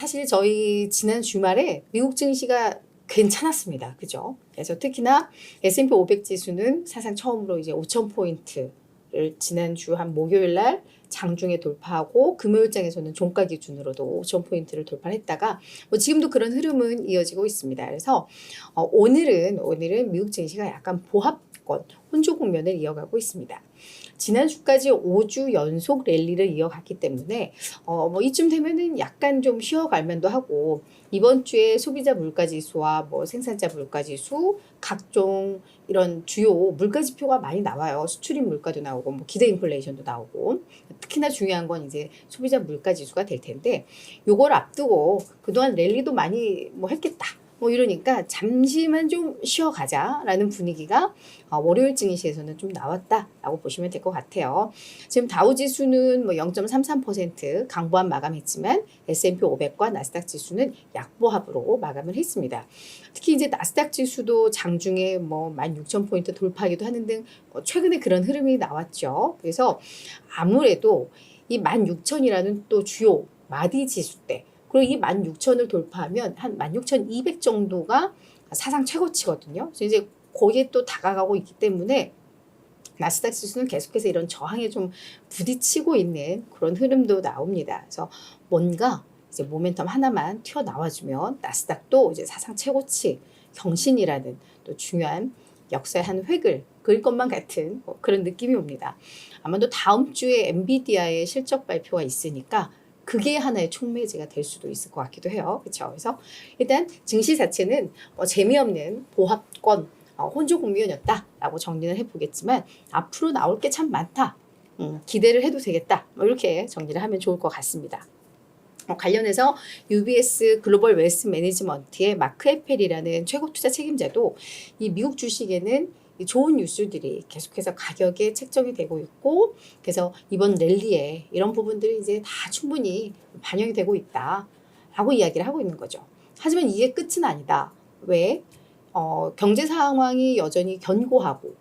사실 저희 지난 주말에 미국 증시가 괜찮았습니다. 그죠? 그래서 특히나 S&P 500 지수는 사상 처음으로 이제 5,000포인트를 지난주 한 목요일 날 장중에 돌파하고 금요일장에서는 종가 기준으로도 5,000포인트를 돌파했다가 지금도 그런 흐름은 이어지고 있습니다. 그래서 오늘은 미국 증시가 약간 보합권 혼조 국면을 이어가고 있습니다. 지난주까지 5주 연속 랠리를 이어갔기 때문에 이쯤 되면은 약간 좀 쉬어갈 만도 하고, 이번 주에 소비자 물가지수와 생산자 물가지수, 각종 이런 주요 물가지표가 많이 나와요. 수출입 물가도 나오고 기대 인플레이션도 나오고, 특히나 중요한 건 이제 소비자 물가지수가 될 텐데, 요걸 앞두고 그동안 랠리도 많이 했겠다 이러니까 잠시만 좀 쉬어가자라는 분위기가 월요일 증시에서는 좀 나왔다라고 보시면 될 것 같아요. 지금 다우지수는 0.33% 강보합 마감했지만 S&P 500과 나스닥 지수는 약보합으로 마감을 했습니다. 특히 이제 나스닥 지수도 장중에 16,000포인트 돌파하기도 하는 등 최근에 그런 흐름이 나왔죠. 그래서 아무래도 이 16,000이라는 또 주요 마디 지수 때, 그리고 이 16,000을 돌파하면 한 16,200 정도가 사상 최고치거든요. 그래서 이제 거기에 또 다가가고 있기 때문에 나스닥 지수는 계속해서 이런 저항에 좀 부딪히고 있는 그런 흐름도 나옵니다. 그래서 뭔가 이제 모멘텀 하나만 튀어나와주면 나스닥도 이제 사상 최고치 경신이라는 또 중요한 역사의 한 획을 그을 것만 같은 그런 느낌이 옵니다. 아마도 다음 주에 엔비디아의 실적 발표가 있으니까 그게 하나의 촉매제가 될 수도 있을 것 같기도 해요. 그렇죠? 그래서 일단 증시 자체는 재미없는 보합권 혼조 국면이었다라고 정리를 해보겠지만, 앞으로 나올 게 참 많다. 기대를 해도 되겠다. 이렇게 정리를 하면 좋을 것 같습니다. 관련해서 UBS 글로벌 웨스트 매니지먼트의 마크 에펠이라는 최고 투자 책임자도 이 미국 주식에는 좋은 뉴스들이 계속해서 가격에 책정이 되고 있고, 그래서 이번 랠리에 이런 부분들이 이제 다 충분히 반영이 되고 있다라고 이야기를 하고 있는 거죠. 하지만 이게 끝은 아니다. 왜? 경제 상황이 여전히 견고하고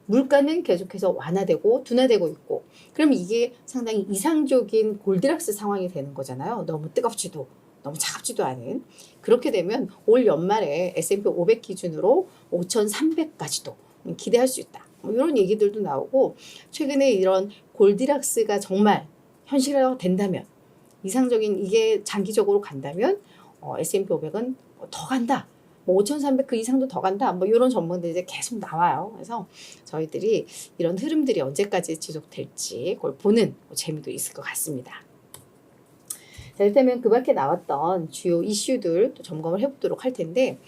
물가는 계속해서 완화되고 둔화되고 있고, 그럼 이게 상당히 이상적인 골디락스 상황이 되는 거잖아요. 너무 뜨겁지도 너무 차갑지도 않은. 그렇게 되면 올 연말에 S&P 500 기준으로 5,300까지도 기대할 수 있다. 이런 얘기들도 나오고, 최근에 이런 골디락스가 정말 현실화 된다면, 이상적인 이게 장기적으로 간다면 S&P 500은 더 간다. 5,300 그 이상도 더 간다. 이런 전망들이 이제 계속 나와요. 그래서 저희들이 이런 흐름들이 언제까지 지속될지 그걸 보는 재미도 있을 것 같습니다. 자, 이렇다면 그 밖에 나왔던 주요 이슈들 또 점검을 해보도록 할 텐데,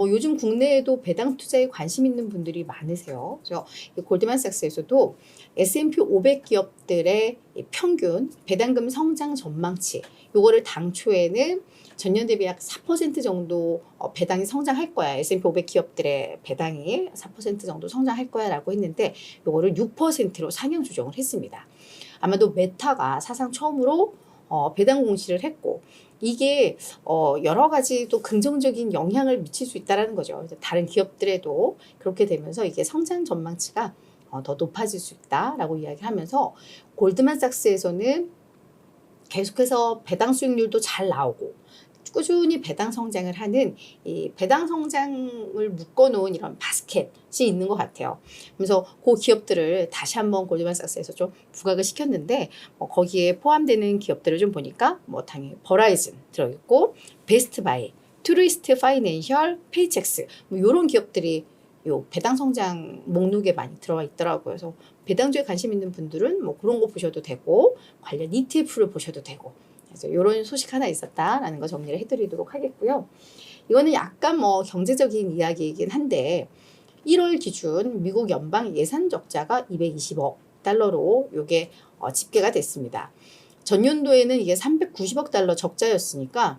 요즘 국내에도 배당 투자에 관심 있는 분들이 많으세요. 그래서 골드만삭스에서도 S&P 500 기업들의 평균 배당금 성장 전망치, 요거를 당초에는 전년 대비 약 4% 정도 배당이 성장할 거야. S&P 500 기업들의 배당이 4% 정도 성장할 거야 라고 했는데, 요거를 6%로 상향 조정을 했습니다. 아마도 메타가 사상 처음으로 배당 공시를 했고, 이게 여러 가지 또 긍정적인 영향을 미칠 수 있다는 거죠. 다른 기업들에도 그렇게 되면서 이게 성장 전망치가 더 높아질 수 있다라고 이야기하면서, 골드만삭스에서는 계속해서 배당 수익률도 잘 나오고 꾸준히 배당 성장을 하는 이 배당 성장을 묶어놓은 이런 바스켓이 있는 것 같아요. 그래서 그 기업들을 다시 한번 골드만삭스에서 좀 부각을 시켰는데, 거기에 포함되는 기업들을 좀 보니까 당연히 버라이즌 들어있고, 베스트바이, 트루이스트 파이낸셜, 페이첵스 이런 기업들이 요 배당 성장 목록에 많이 들어와 있더라고요. 그래서 배당주에 관심 있는 분들은 그런 거 보셔도 되고, 관련 ETF를 보셔도 되고, 그래서 이런 소식 하나 있었다라는 거 정리를 해드리도록 하겠고요. 이거는 약간 경제적인 이야기이긴 한데, 1월 기준 미국 연방 예산 적자가 220억 달러로 이게 집계가 됐습니다. 전년도에는 이게 390억 달러 적자였으니까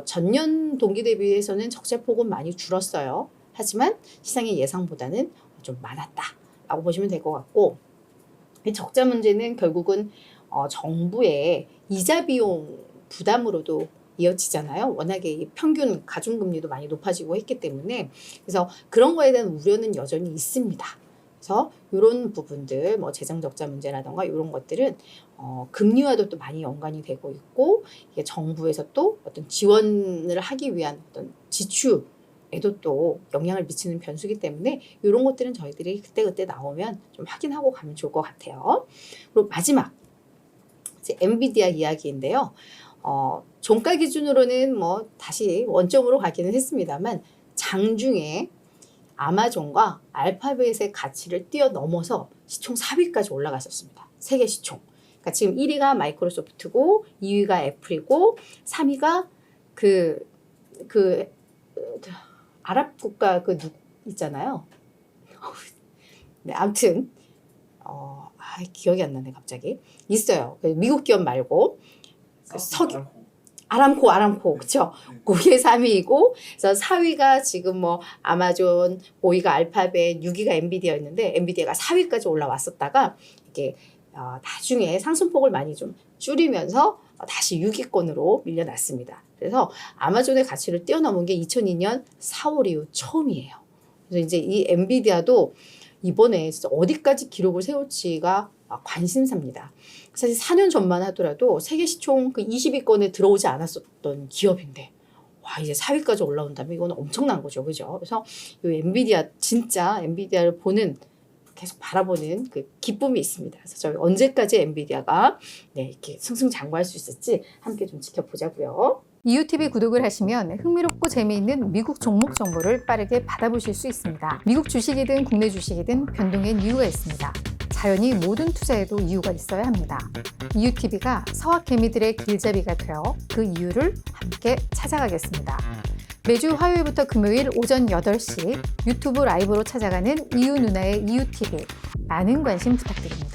전년 동기 대비해서는 적자폭은 많이 줄었어요. 하지만 시장의 예상보다는 좀 많았다라고 보시면 될 것 같고, 이 적자 문제는 결국은 정부의 이자 비용 부담으로도 이어지잖아요. 워낙에 이 평균 가중금리도 많이 높아지고 했기 때문에. 그래서 그런 거에 대한 우려는 여전히 있습니다. 그래서 이런 부분들, 재정 적자 문제라던가 이런 것들은 금리와도 또 많이 연관이 되고 있고 이게 정부에서 또 어떤 지원을 하기 위한 어떤 지출에도 또 영향을 미치는 변수이기 때문에 이런 것들은 저희들이 그때그때 나오면 좀 확인하고 가면 좋을 것 같아요. 그리고 마지막 이제 엔비디아 이야기인데요. 종가 기준으로는 뭐 다시 원점으로 가기는 했습니다만 장중에 아마존과 알파벳의 가치를 뛰어넘어서 시총 4위까지 올라갔었습니다. 세계 시총. 그러니까 지금 1위가 마이크로소프트고 2위가 애플이고 3위가 아랍 국가 있잖아요. 네, 아무튼 기억이 안 나네 갑자기. 있어요. 미국 기업 말고 아람코 그쵸? 그게 3위이고 그래서 4위가 지금 뭐 아마존, 5위가 알파벳, 6위가 엔비디아였는데 엔비디아가 4위까지 올라왔었다가 이게 나중에 상승폭을 많이 좀 줄이면서 다시 6위권으로 밀려났습니다. 그래서 아마존의 가치를 뛰어넘은 게 2002년 4월 이후 처음이에요. 그래서 이제 이 엔비디아도 이번에 진짜 어디까지 기록을 세울지가 관심사입니다. 사실 4년 전만 하더라도 세계 시총 그 20위권에 들어오지 않았었던 기업인데 와 이제 4위까지 올라온다면 이건 엄청난 거죠, 그죠? 그래서 이 엔비디아 진짜 엔비디아를 계속 바라보는 그 기쁨이 있습니다. 그래서 저희 언제까지 엔비디아가 이렇게 승승장구할 수 있을지 함께 좀 지켜보자고요. 이웃TV 구독을 하시면 흥미롭고 재미있는 미국 종목 정보를 빠르게 받아보실 수 있습니다. 미국 주식이든 국내 주식이든 변동엔 이유가 있습니다. 자연히 모든 투자에도 이유가 있어야 합니다. 이웃TV가 서학개미들의 길잡이가 되어 그 이유를 함께 찾아가겠습니다. 매주 화요일부터 금요일 오전 8시 유튜브 라이브로 찾아가는 이웃 누나의 이웃TV 많은 관심 부탁드립니다.